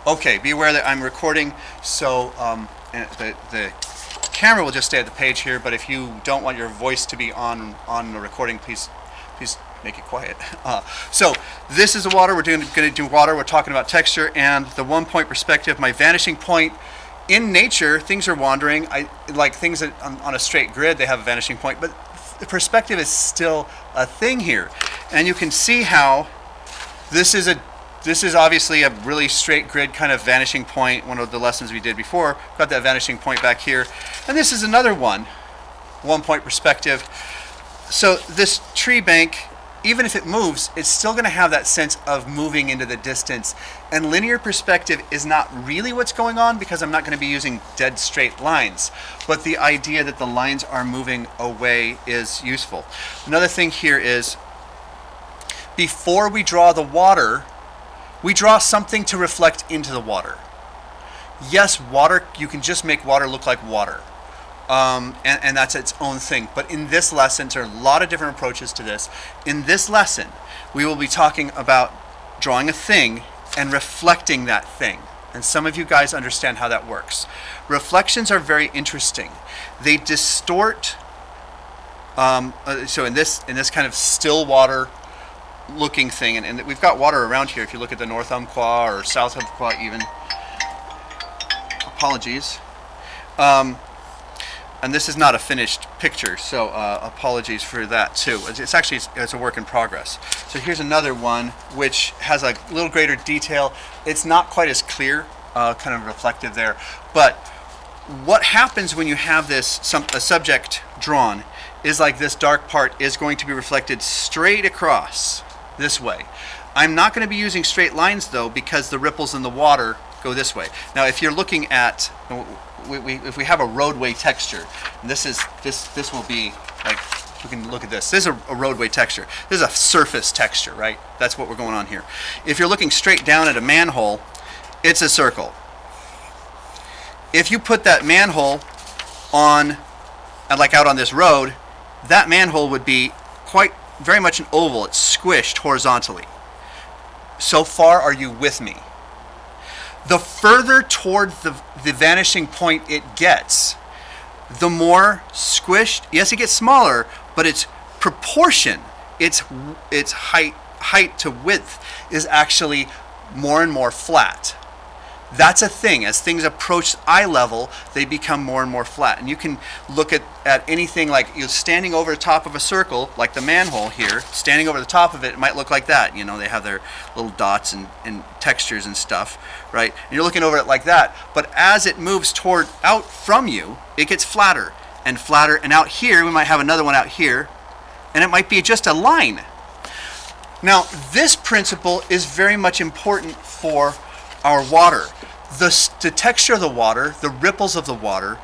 Okay, be aware that I'm recording, so and the camera will just stay at the page here. But if you don't want your voice to be on the recording, please make it quiet. So this is the water. We're going to do water. We're talking about texture and the 1 point perspective. My vanishing point. In nature, things are wandering. I like things that on a straight grid. They have a vanishing point, but the perspective is still a thing here, and you can see how this is obviously a really straight grid kind of vanishing point. One of the lessons we did before got that vanishing point back here, and this is another 1 point perspective. So this tree bank, even if it moves, it's still going to have that sense of moving into the distance. And linear perspective is not really what's going on because I'm not going to be using dead straight lines. But the idea that the lines are moving away is useful. Another thing here is, before we draw the water, we draw something to reflect into the water. Yes, water, you can just make water look like water. And that's its own thing. But in this lesson, there are a lot of different approaches to this. In this lesson, we will be talking about drawing a thing and reflecting that thing. And some of you guys understand how that works. Reflections are very interesting. They distort. So in this kind of still water looking thing, and we've got water around here. If you look at the North Umpqua or South Umpqua even. Apologies. And this is not a finished picture, so apologies for that too. It's actually a work in progress. So here's another one which has a little greater detail. It's not quite as clear, kind of reflective there. But what happens when you have a subject drawn is like this dark part is going to be reflected straight across this way. I'm not going to be using straight lines though, because the ripples in the water go this way. Now if you're looking at if we have a roadway texture, and this will be like, we can look at this. This is a roadway texture. This is a surface texture, right? That's what we're going on here. If you're looking straight down at a manhole, it's a circle. If you put that manhole on, like out on this road, that manhole would be very much an oval. It's squished horizontally. So far, are you with me? The further toward the vanishing point it gets, the more squished. Yes, it gets smaller, but its proportion, its height to width is actually more and more flat. That's a thing. As things approach eye level, they become more and more flat. And you can look at anything like you're standing over the top of a circle, like the manhole here, standing over the top of it, it might look like that. You know, they have their little dots and textures and stuff, right? And you're looking over it like that. But as it moves out from you, it gets flatter and flatter. And out here, we might have another one out here, and it might be just a line. Now, this principle is very much important for our water. The texture of the water, the ripples of the water,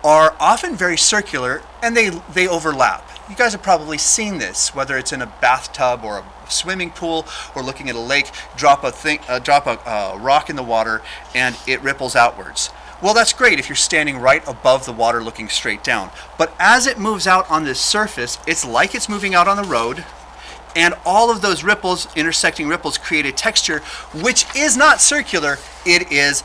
are often very circular, and they overlap. You guys have probably seen this, whether it's in a bathtub or a swimming pool or looking at a lake. Drop a rock in the water, and it ripples outwards. Well, that's great if you're standing right above the water looking straight down. But as it moves out on this surface, it's like it's moving out on the road. And all of those ripples, intersecting ripples, create a texture which is not circular. It is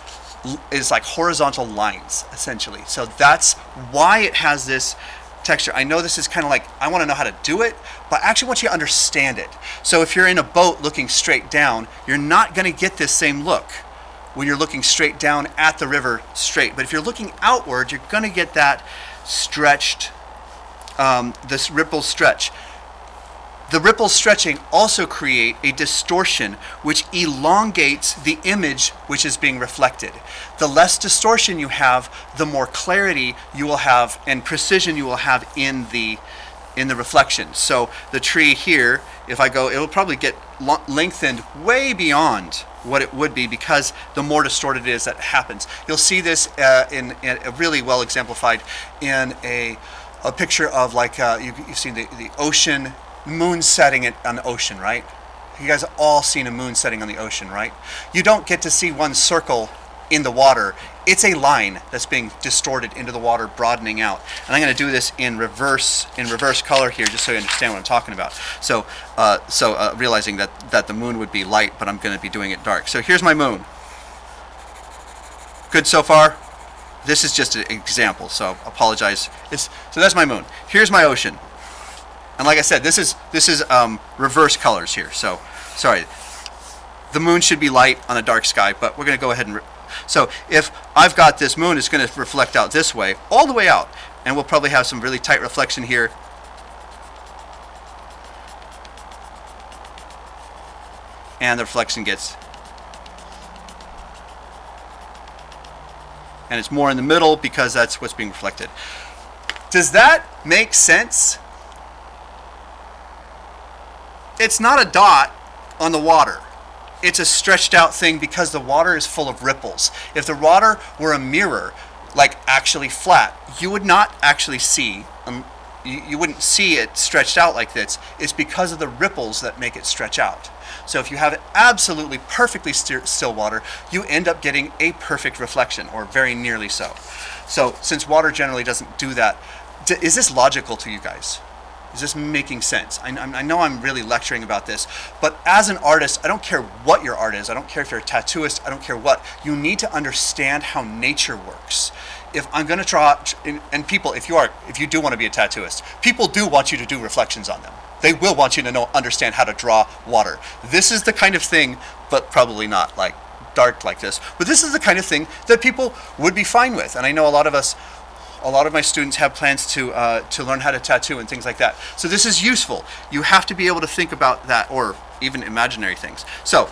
like horizontal lines, essentially. So that's why it has this texture. I know this is kind of like, I want to know how to do it, but I actually want you to understand it. So if you're in a boat looking straight down, you're not going to get this same look when you're looking straight down at the river straight. But if you're looking outward, you're going to get that stretched, this ripple stretch. The ripples stretching also create a distortion which elongates the image which is being reflected. The less distortion you have, the more clarity you will have and precision you will have in the reflection. So the tree here, if I go, it will probably get lengthened way beyond what it would be because the more distorted it is that happens. You'll see this in really well exemplified in a picture of like you've seen the ocean. Moon setting on the ocean, right? You guys have all seen a moon setting on the ocean, right? You don't get to see one circle in the water. It's a line that's being distorted into the water, broadening out. And I'm going to do this in reverse color here, just so you understand what I'm talking about. So realizing that the moon would be light, but I'm going to be doing it dark. So here's my moon. Good so far? This is just an example, so apologize. So that's my moon. Here's my ocean. And like I said, this is reverse colors here. So, sorry. The moon should be light on a dark sky, but we're going to go ahead and... So if I've got this moon, it's going to reflect out this way, all the way out. And we'll probably have some really tight reflection here. And the reflection gets... And it's more in the middle because that's what's being reflected. Does that make sense? It's not a dot on the water. It's a stretched out thing because the water is full of ripples. If the water were a mirror, like actually flat, you would not actually see, you wouldn't see it stretched out like this. It's because of the ripples that make it stretch out. So if you have absolutely perfectly still water, you end up getting a perfect reflection, or very nearly so. So since water generally doesn't do that, is this logical to you guys? Is this making sense? I know I'm really lecturing about this, but as an artist, I don't care what your art is. I don't care if you're a tattooist. I don't care what. You need to understand how nature works. If I'm going to draw, and people, if you do want to be a tattooist, people do want you to do reflections on them. They will want you to understand how to draw water. This is the kind of thing, but probably not like dark like this, but this is the kind of thing that people would be fine with. And I know a lot of my students have plans to learn how to tattoo and things like that. So this is useful. You have to be able to think about that, or even imaginary things. So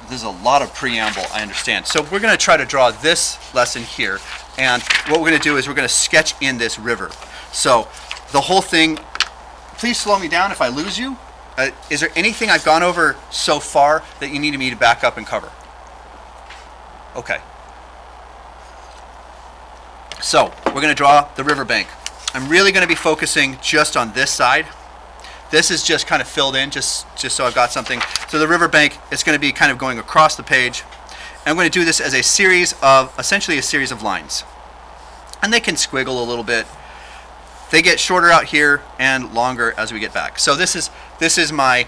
there's a lot of preamble, I understand. So we're going to try to draw this lesson here, and what we're going to do is we're going to sketch in this river. So the whole thing, please slow me down if I lose you. Is there anything I've gone over so far that you needed me to back up and cover? Okay. So we're going to draw the riverbank. I'm really going to be focusing just on this side. This is just kind of filled in, just so I've got something. So the riverbank is going to be kind of going across the page. And I'm going to do this as essentially a series of lines. And they can squiggle a little bit. They get shorter out here and longer as we get back. So this is my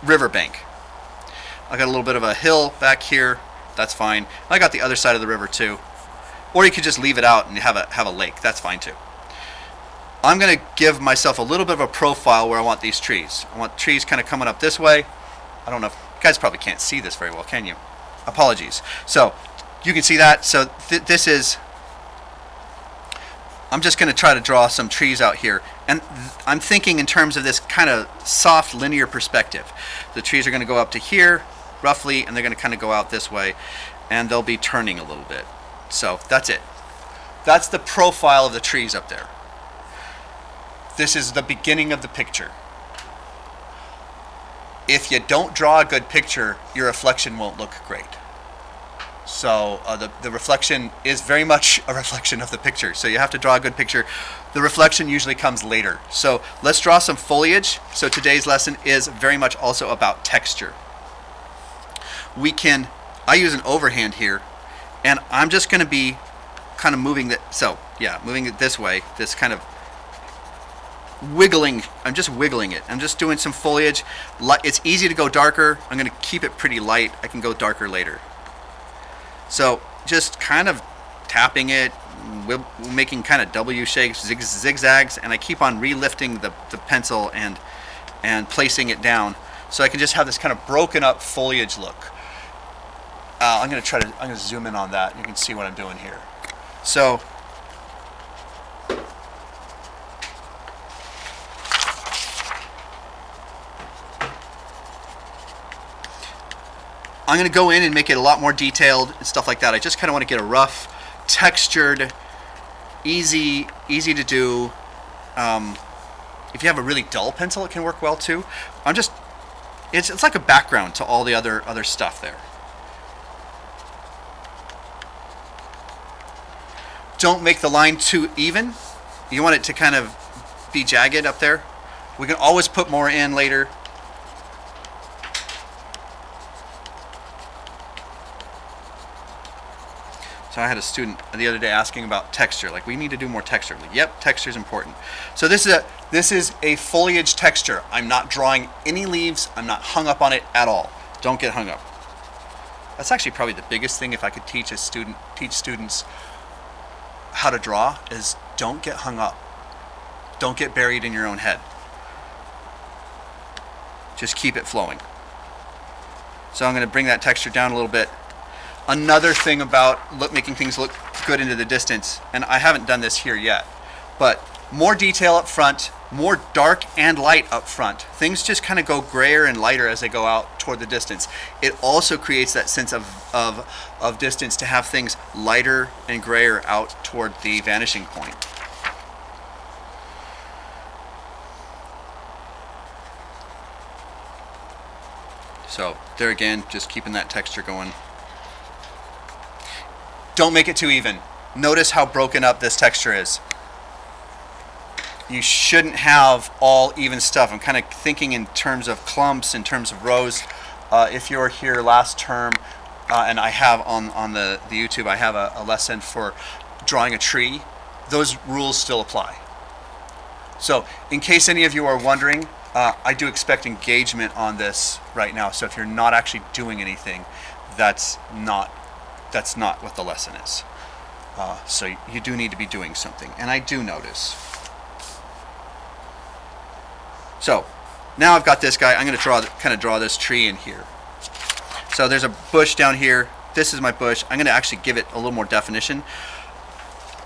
riverbank. I got a little bit of a hill back here. That's fine. I got the other side of the river too. Or you could just leave it out and have a lake. That's fine too. I'm going to give myself a little bit of a profile where I want these trees. I want trees kind of coming up this way. I don't know if you guys probably can't see this very well, can you? Apologies. So you can see that. So this is... I'm just going to try to draw some trees out here. And I'm thinking in terms of this kind of soft linear perspective. The trees are going to go up to here, roughly, and they're going to kind of go out this way. And they'll be turning a little bit. So that's it. That's the profile of the trees up there. This is the beginning of the picture. If you don't draw a good picture, your reflection won't look great. So the reflection is very much a reflection of the picture. So you have to draw a good picture. The reflection usually comes later. So let's draw some foliage. So today's lesson is very much also about texture. I use an overhand here, and I'm just going to be kind of moving moving it this way, this kind of wiggling. I'm just wiggling it. I'm just doing some foliage. It's easy to go darker. I'm going to keep it pretty light. I can go darker later. So just kind of tapping it, making kind of W shapes, zigzags, and I keep on relifting the pencil and placing it down so I can just have this kind of broken up foliage look. I'm going to zoom in on that. You can see what I'm doing here. So I'm going to go in and make it a lot more detailed and stuff like that. I just kind of want to get a rough, textured, easy to do. If you have a really dull pencil, it can work well too. It's like a background to all the other stuff there. Don't make the line too even. You want it to kind of be jagged up there. We can always put more in later. So I had a student the other day asking about texture. Like, we need to do more texture. Like, yep, texture is important. So this is a foliage texture. I'm not drawing any leaves. I'm not hung up on it at all. Don't get hung up. That's actually probably the biggest thing if I could teach students how to draw is don't get hung up. Don't get buried in your own head. Just keep it flowing. So I'm going to bring that texture down a little bit. Another thing about making things look good into the distance, and I haven't done this here yet, but more detail up front, more dark and light up front. Things just kind of go grayer and lighter as they go out toward the distance. It also creates that sense of distance to have things lighter and grayer out toward the vanishing point. So there again, just keeping that texture going. Don't make it too even. Notice how broken up this texture is. You shouldn't have all even stuff. I'm kind of thinking in terms of clumps, in terms of rows. If you were here last term, and I have on the YouTube, I have a lesson for drawing a tree. Those rules still apply. So in case any of you are wondering, I do expect engagement on this right now. So if you're not actually doing anything, that's not what the lesson is. So you do need to be doing something, and I do notice. So now I've got this guy. I'm going to draw this tree in here. So there's a bush down here. This is my bush. I'm going to actually give it a little more definition.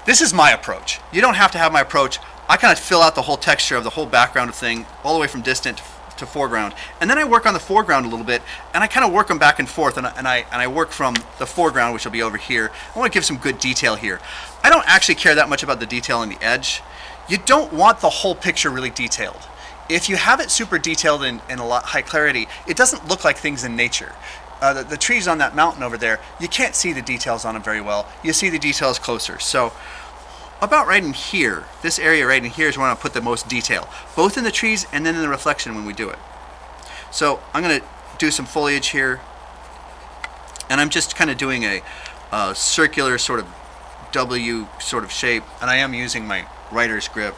This is my approach. You don't have to have my approach. I kind of fill out the whole texture of the whole background of thing, all the way from distant to foreground, and then I work on the foreground a little bit, and I kind of work them back and forth, and I work from the foreground, which will be over here. I want to give some good detail here. I don't actually care that much about the detail on the edge. You don't want the whole picture really detailed. If you have it super detailed in a lot high clarity, it doesn't look like things in nature. The trees on that mountain over there, you can't see the details on them very well. You see the details closer. So about right in here, this area right in here is where I want to put the most detail, both in the trees and then in the reflection when we do it. So I'm going to do some foliage here, and I'm just kind of doing a circular sort of W sort of shape, and I am using my writer's grip.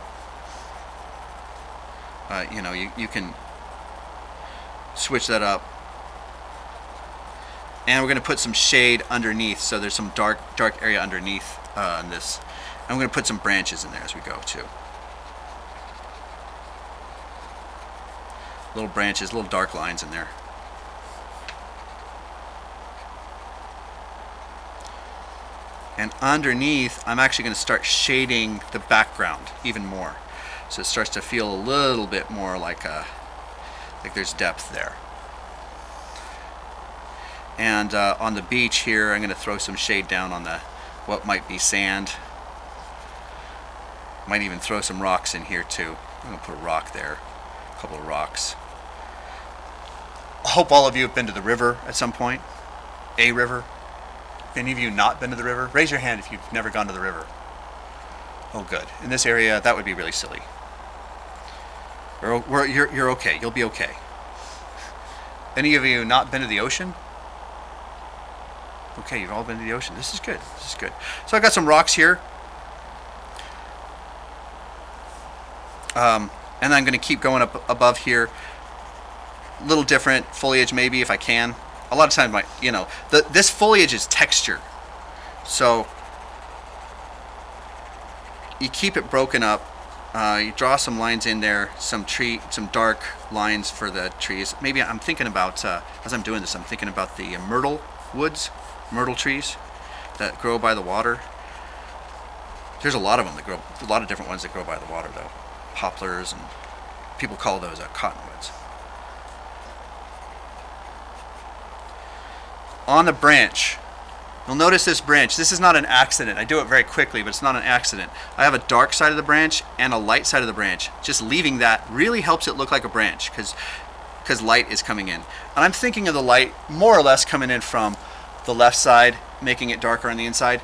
You can switch that up. And we're going to put some shade underneath, so there's some dark area underneath this. I'm going to put some branches in there as we go too. Little branches, little dark lines in there. And underneath, I'm actually going to start shading the background even more. So it starts to feel a little bit more like there's depth there. And on the beach here, I'm going to throw some shade down on what might be sand. Might even throw some rocks in here too. I'm going to put a rock there, a couple of rocks. I hope all of you have been to the river at some point. A river. If any of you not been to the river, raise your hand if you've never gone to the river. Oh good. In this area, that would be really silly. You're okay. You'll be okay. Any of you not been to the ocean? Okay, you've all been to the ocean. This is good. This is good. So I've got some rocks here. And I'm going to keep going up above here. A little different foliage maybe if I can. A lot of times this foliage is texture. So you keep it broken up. You draw some lines in there, some dark lines for the trees. Maybe I'm thinking about, as I'm doing this, I'm thinking about the myrtle woods, myrtle trees that grow by the water. There's a lot of them that grow, a lot of different ones that grow by the water though. Poplars, and people call those cottonwoods. On the branch, you'll notice this branch. This is not an accident. I do it very quickly, but it's not an accident. I have a dark side of the branch and a light side of the branch. Just leaving that really helps it look like a branch because light is coming in. And I'm thinking of the light more or less coming in from the left side, making it darker on the inside.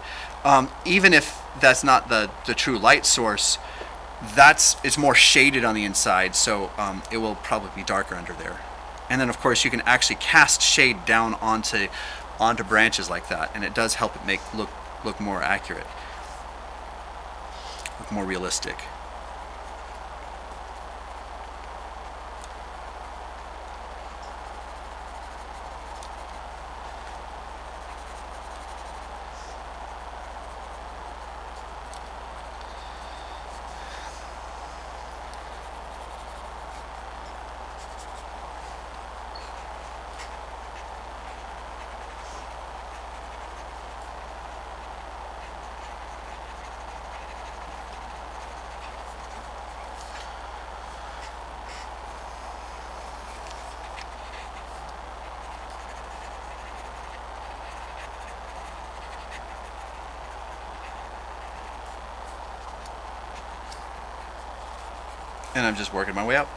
Even if that's not the true light source, it's more shaded on the inside, so it will probably be darker under there. And then of course you can actually cast shade down onto branches like that, and it does help it look more accurate, look more realistic. And I'm just working my way up.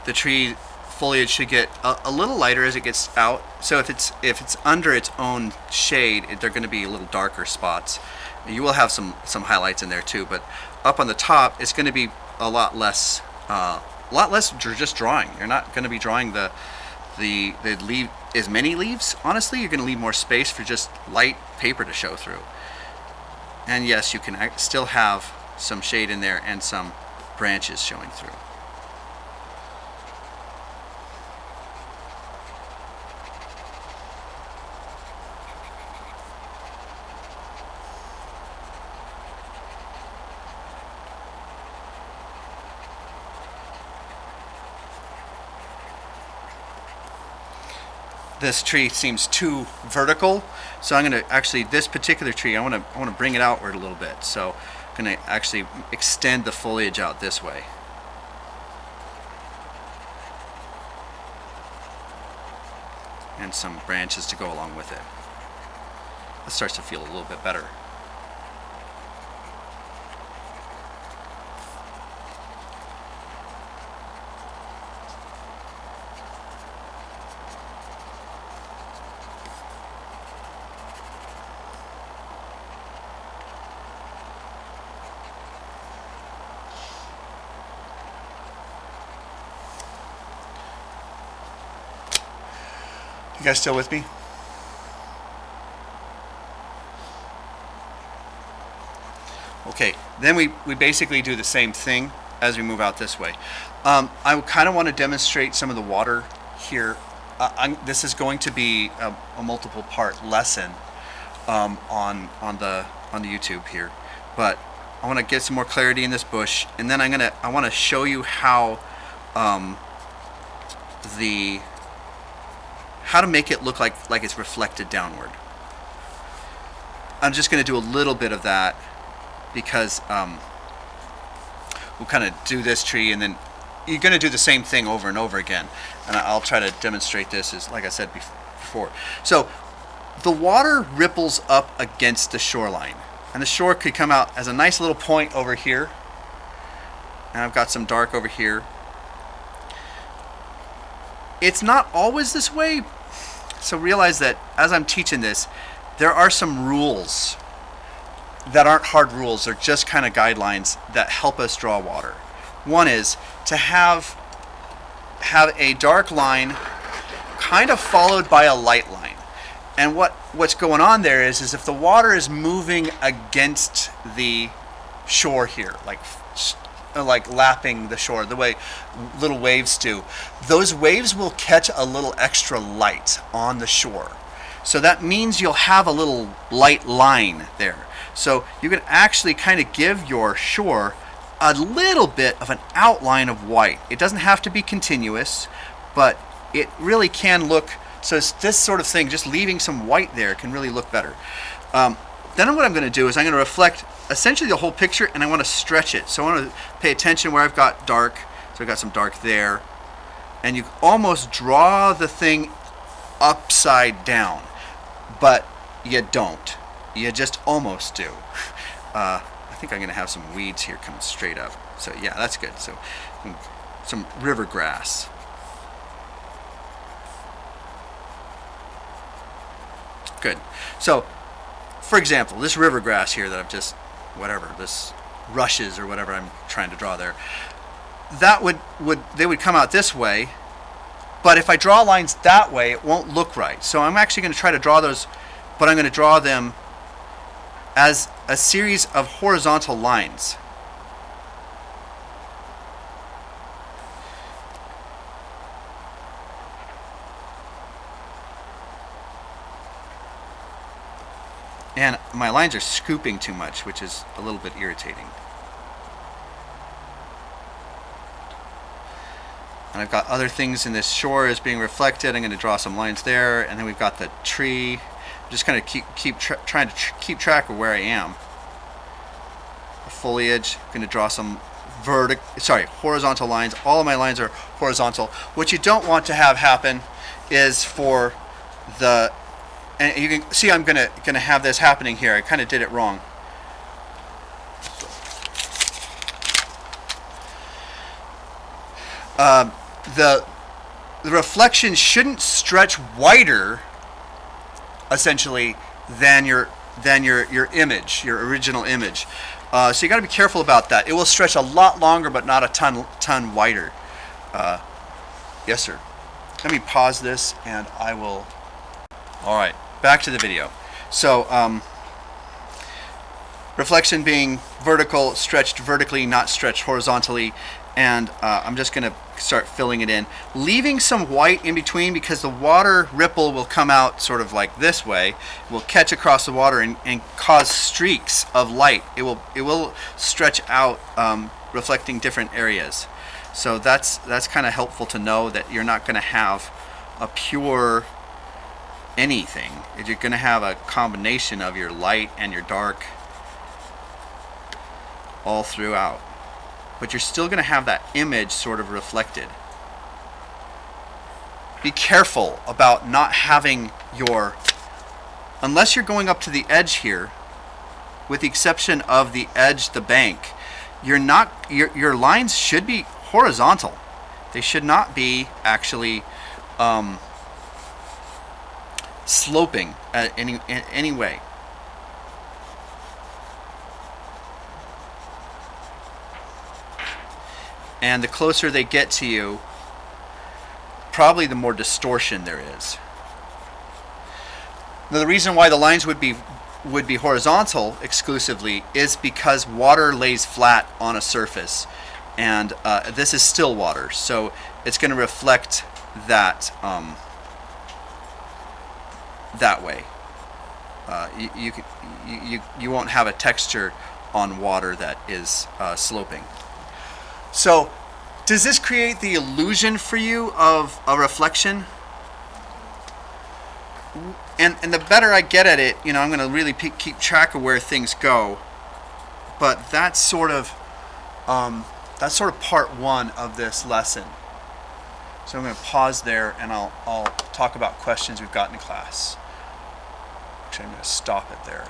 The tree foliage should get a little lighter as it gets out. So if it's under its own shade, they're going to be a little darker spots. You will have some highlights in there too, but up on the top, it's going to be a lot less just drawing. You're not going to be drawing the leaf as many leaves. Honestly, you're going to leave more space for just light paper to show through. And yes, you can still have some shade in there and some branches showing through. This tree seems too vertical, so I'm going to actually, this particular tree, I want to bring it outward a little bit. So I'm going to actually extend the foliage out this way. And some branches to go along with it. It starts to feel a little bit better. You guys still with me? Okay, then we basically do the same thing as we move out this way. I kind of want to demonstrate some of the water here. This is going to be a multiple part lesson on the YouTube here, but I want to get some more clarity in this bush, and then I want to show you how to make it look like it's reflected downward. I'm just going to do a little bit of that because we'll kind of do this tree, and then you're going to do the same thing over and over again. And I'll try to demonstrate this as, like I said before. So the water ripples up against the shoreline, and the shore could come out as a nice little point over here. And I've got some dark over here. It's not always this way. So realize that as I'm teaching this, there are some rules that aren't hard rules. They're just kind of guidelines that help us draw water. One is to have a dark line kind of followed by a light line. And what's going on there is if the water is moving against the shore here, like lapping the shore, the way little waves do, those waves will catch a little extra light on the shore. So that means you'll have a little light line there. So you can actually kind of give your shore a little bit of an outline of white. It doesn't have to be continuous, but it really can look, so it's this sort of thing, just leaving some white there can really look better. Then what I'm going to do is I'm going to reflect essentially the whole picture, and I want to stretch it. So I want to pay attention where I've got dark. So I've got some dark there. And you almost draw the thing upside down, but you don't. You just almost do. I think I'm going to have some weeds here coming straight up. So yeah, that's good. So some river grass. Good. So, for example, this river grass here that I've just, this rushes or whatever I'm trying to draw there, that they would come out this way, but if I draw lines that way, it won't look right. So I'm actually going to try to draw those, but I'm going to draw them as a series of horizontal lines. And my lines are scooping too much, which is a little bit irritating. And I've got other things in this shore is being reflected. I'm going to draw some lines there, and then we've got the tree. I'm just kind of trying to keep track of where I am. The foliage. I'm going to draw some horizontal lines. All of my lines are horizontal. What you don't want to have happen is for the and you can see I'm gonna have this happening here. I kind of did it wrong. The reflection shouldn't stretch wider, essentially, than your image, your original image. So you got to be careful about that. It will stretch a lot longer, but not a ton wider. Yes, sir. Let me pause this, and I will. All right, back to the video. So reflection being vertical, stretched vertically, not stretched horizontally. And I'm just going to start filling it in, leaving some white in between, because the water ripple will come out sort of like this way, will catch across the water and cause streaks of light. It will stretch out, reflecting different areas. So that's kind of helpful to know, that you're not going to have a pure anything. You're going to have a combination of your light and your dark all throughout. But you're still going to have that image sort of reflected. Be careful about not having unless you're going up to the edge here, with the exception of the edge, the bank, your lines should be horizontal. They should not be actually sloping in any way. And the closer they get to you, probably the more distortion there is. Now, the reason why the lines would be horizontal exclusively is because water lays flat on a surface, and this is still water, so it's going to reflect that that way. You won't have a texture on water that is sloping. So, does this create the illusion for you of a reflection? And the better I get at it, I'm going to really keep track of where things go. But that's sort of part one of this lesson. So I'm going to pause there, and I'll talk about questions we've got in class. Actually, I'm going to stop it there.